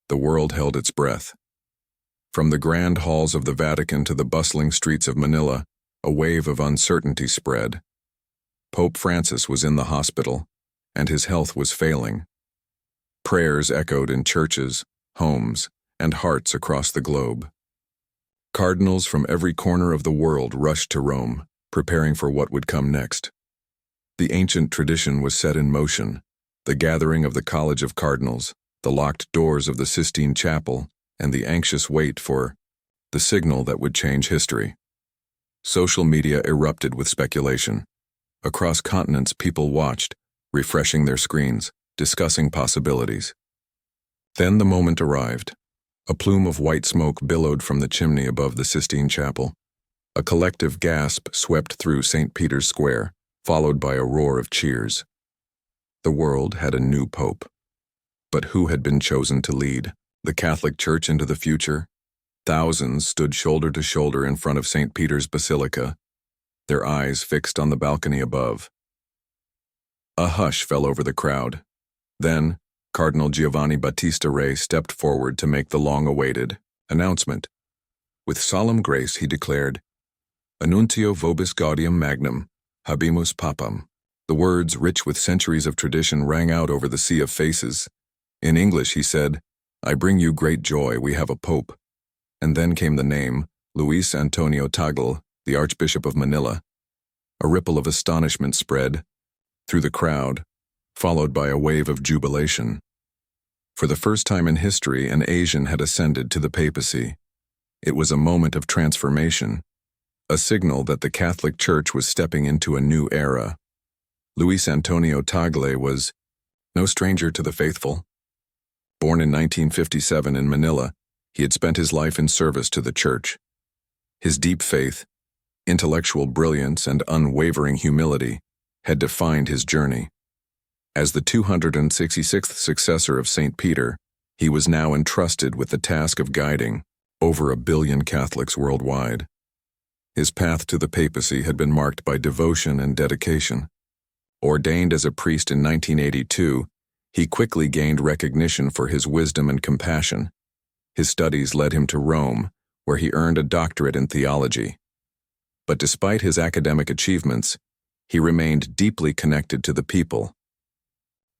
The world held its breath. From the grand halls of the Vatican to the bustling streets of Manila, a wave of uncertainty spread. Pope Francis was in the hospital, and his health was failing. Prayers echoed in churches, homes, and hearts across the globe. Cardinals from every corner of the world rushed to Rome, preparing for what would come next. The ancient tradition was set in motion, the gathering of the College of Cardinals, the locked doors of the Sistine Chapel, and the anxious wait for the signal that would change history. Social media erupted with speculation. Across continents, people watched, refreshing their screens, discussing possibilities. Then the moment arrived. A plume of white smoke billowed from the chimney above the Sistine Chapel. A collective gasp swept through St. Peter's Square, followed by a roar of cheers. The world had a new pope. But who had been chosen to lead the Catholic Church into the future? Thousands stood shoulder to shoulder in front of St. Peter's Basilica, their eyes fixed on the balcony above. A hush fell over the crowd. Then, Cardinal Giovanni Battista Re stepped forward to make the long-awaited announcement. With solemn grace, he declared, "Annuntio vobis gaudium magnum, habemus papam." The words, rich with centuries of tradition, rang out over the sea of faces. In English, he said, "I bring you great joy, we have a pope." And then came the name, Luis Antonio Tagle, the Archbishop of Manila. A ripple of astonishment spread through the crowd, followed by a wave of jubilation. For the first time in history, an Asian had ascended to the papacy. It was a moment of transformation, a signal that the Catholic Church was stepping into a new era. Luis Antonio Tagle was no stranger to the faithful. Born in 1957 in Manila, he had spent his life in service to the Church. His deep faith, intellectual brilliance, and unwavering humility had defined his journey. As the 266th successor of St. Peter, he was now entrusted with the task of guiding over 1 billion Catholics worldwide. His path to the papacy had been marked by devotion and dedication. Ordained as a priest in 1982, he quickly gained recognition for his wisdom and compassion. His studies led him to Rome, where he earned a doctorate in theology. But despite his academic achievements, he remained deeply connected to the people.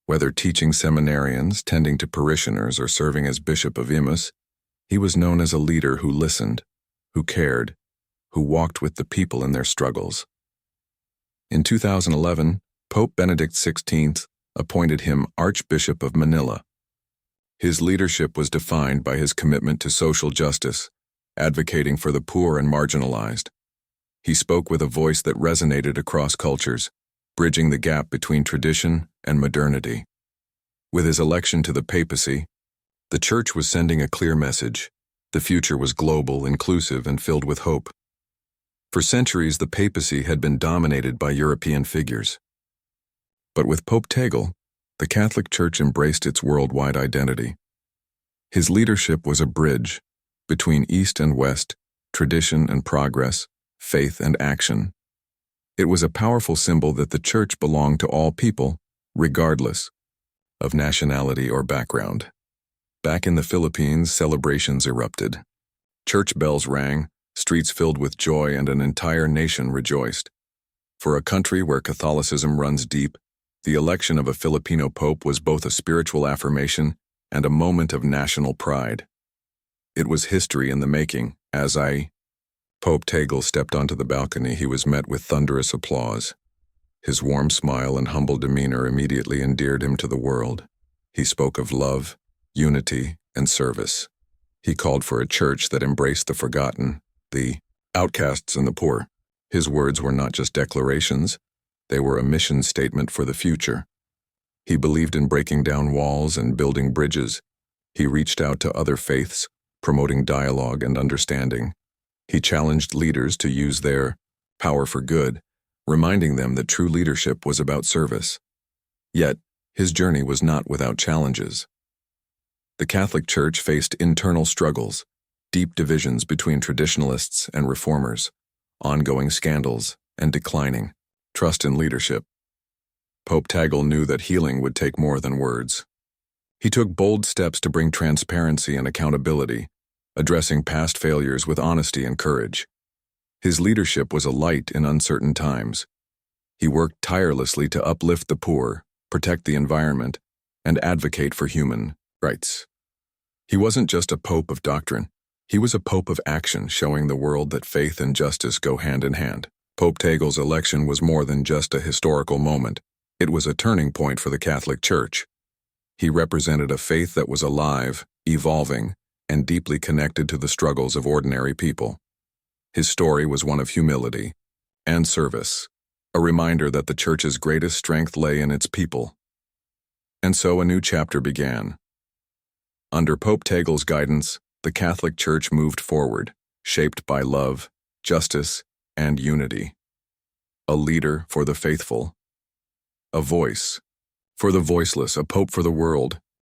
Whether teaching seminarians, tending to parishioners, or serving as Bishop of Imus, he was known as a leader who listened, who cared, who walked with the people in their struggles. In 2011, Pope Benedict XVI appointed him Archbishop of Manila. His leadership was defined by his commitment to social justice, advocating for the poor and marginalized. He spoke with a voice that resonated across cultures, bridging the gap between tradition and modernity. With his election to the papacy, the Church was sending a clear message. The future was global, inclusive, and filled with hope. For centuries, the papacy had been dominated by European figures. But with Pope Tagle, the Catholic Church embraced its worldwide identity. His leadership was a bridge between East and West, tradition and progress, faith and action. It was a powerful symbol that the Church belonged to all people, regardless of nationality or background. Back in the Philippines, celebrations erupted. Church bells rang, streets filled with joy, and an entire nation rejoiced. For a country where Catholicism runs deep, the election of a Filipino Pope was both a spiritual affirmation and a moment of national pride. It was history in the making. As Pope Tagle stepped onto the balcony, he was met with thunderous applause. His warm smile and humble demeanor immediately endeared him to the world. He spoke of love, unity, and service. He called for a church that embraced the forgotten, the outcasts, and the poor. His words were not just declarations, they were a mission statement for the future. He believed in breaking down walls and building bridges. He reached out to other faiths, promoting dialogue and understanding. He challenged leaders to use their power for good, reminding them that true leadership was about service. Yet, his journey was not without challenges. The Catholic Church faced internal struggles, deep divisions between traditionalists and reformers, ongoing scandals, and declining trust in leadership. Pope Tagle knew that healing would take more than words. He took bold steps to bring transparency and accountability, addressing past failures with honesty and courage. His leadership was a light in uncertain times. He worked tirelessly to uplift the poor, protect the environment, and advocate for human rights. He wasn't just a pope of doctrine. He was a pope of action, showing the world that faith and justice go hand in hand. Pope Tagle's election was more than just a historical moment. It was a turning point for the Catholic Church. He represented a faith that was alive, evolving, and deeply connected to the struggles of ordinary people. His story was one of humility and service, a reminder that the Church's greatest strength lay in its people. And so a new chapter began. Under Pope Tagle's guidance, the Catholic Church moved forward, shaped by love, justice, and unity. A leader for the faithful, a voice for the voiceless, a pope for the world,